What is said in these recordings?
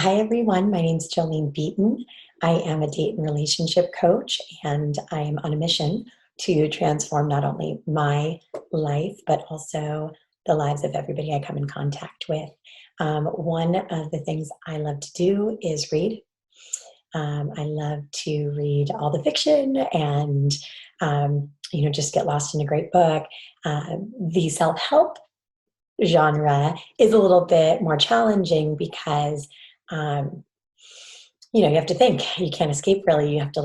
Hi, everyone. My name is Jolene Beaton. I am a date and relationship coach, and I am on a mission to transform not only my life, but also the lives of everybody I come in contact with. One of the things I love to do is read. I love to read all the fiction and, just get lost in a great book. The self-help genre is a little bit more challenging because um, you have to think. You can't escape really. You have to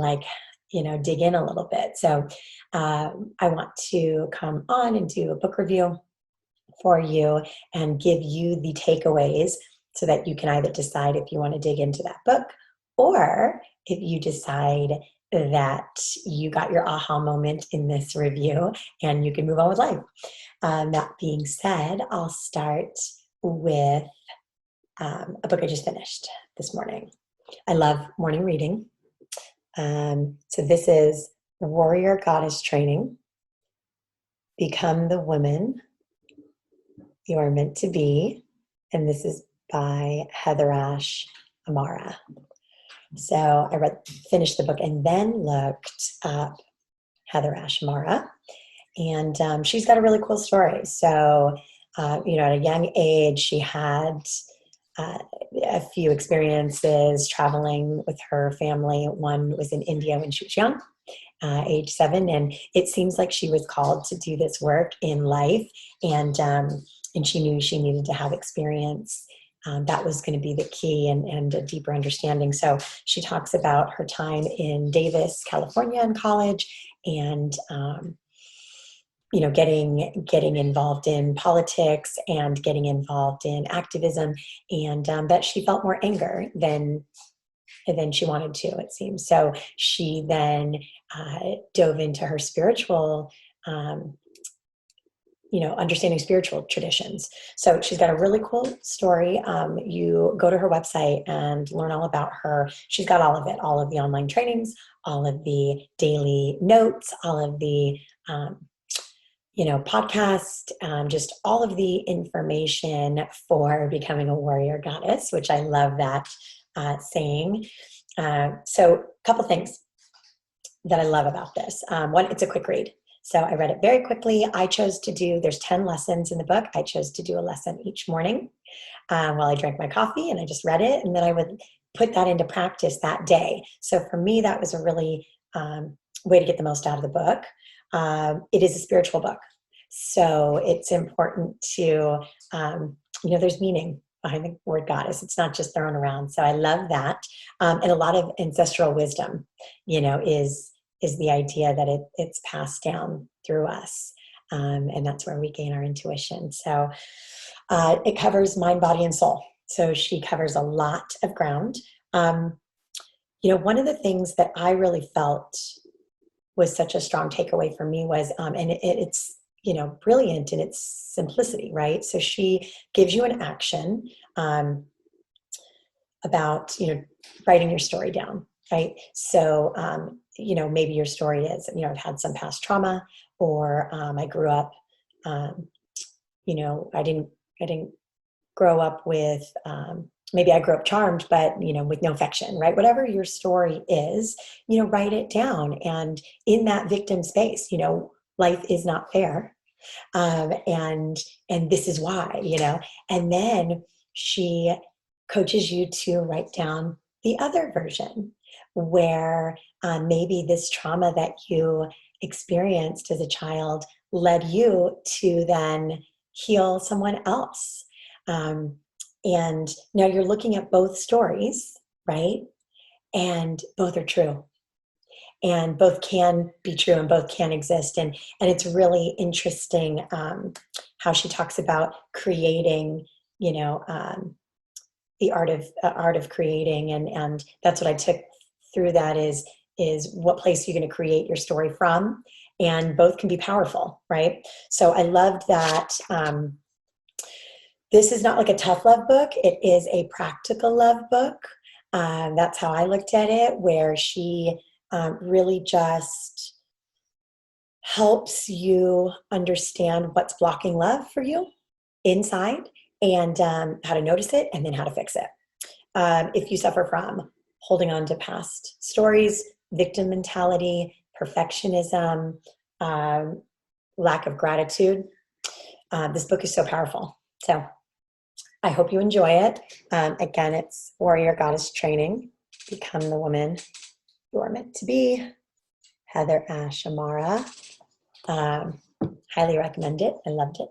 dig in a little bit. So I want to come on and do a book review for you and give you the takeaways so that you can either decide if you want to dig into that book, or if you decide that you got your aha moment in this review and you can move on with life. That being said, I'll start with a book I just finished this morning. I love morning reading. So this is Warrior Goddess Training. Become the woman you are meant to be. And this is by Heatherash, Amara. So I finished the book and then looked up Heatherash, Amara. And she's got a really cool story. So, at a young age, she had a few experiences traveling with her family. One was in India when she was young, age 7, and it seems like she was called to do this work in life, and she knew she needed to have experience. That was going to be the key and a deeper understanding. So she talks about her time in Davis, California in college, and getting involved in politics and getting involved in activism, and that she felt more anger than she wanted to, it seems. So she then dove into her spiritual, understanding spiritual traditions. So she's got a really cool story. You go to her website and learn all about her. She's got all of it, all of the online trainings, all of the daily notes, all of the podcast, just all of the information for becoming a warrior goddess, which I love that saying. So a couple things that I love about this. One, it's a quick read. So I read it very quickly. There's 10 lessons in the book. I chose to do a lesson each morning while I drank my coffee, and I just read it, and then I would put that into practice that day. So for me, that was a really way to get the most out of the book. It is a spiritual book. So it's important to, there's meaning behind the word goddess. It's not just thrown around. So I love that. And a lot of ancestral wisdom, is the idea that it's passed down through us. And that's where we gain our intuition. So it covers mind, body, and soul. So she covers a lot of ground. One of the things that I really felt was such a strong takeaway for me was, and it's, brilliant in its simplicity, right? So she gives you an action about, writing your story down, right? So, maybe your story is, I've had some past trauma, or I grew up, I didn't grow up with, maybe I grew up charmed, but, with no affection, right? Whatever your story is, write it down. And in that victim space, life is not fair. And this is why, and then she coaches you to write down the other version where maybe this trauma that you experienced as a child led you to then heal someone else. And now you're looking at both stories, right? And both are true. And both can be true and both can exist. And it's really interesting how she talks about creating, the art of creating. And that's what I took through that is what place you're going to create your story from. And both can be powerful, right? So I loved that. This is not like a tough love book. It is a practical love book. That's how I looked at it, where she really just helps you understand what's blocking love for you inside, and how to notice it and then how to fix it. if you suffer from holding on to past stories, victim mentality, perfectionism, um, lack of gratitude, this book is so powerful. So I hope you enjoy it. Again, it's Warrior Goddess Training, Become the Woman You Are Meant to Be. Heatherash, Amara. Highly recommend it. I loved it.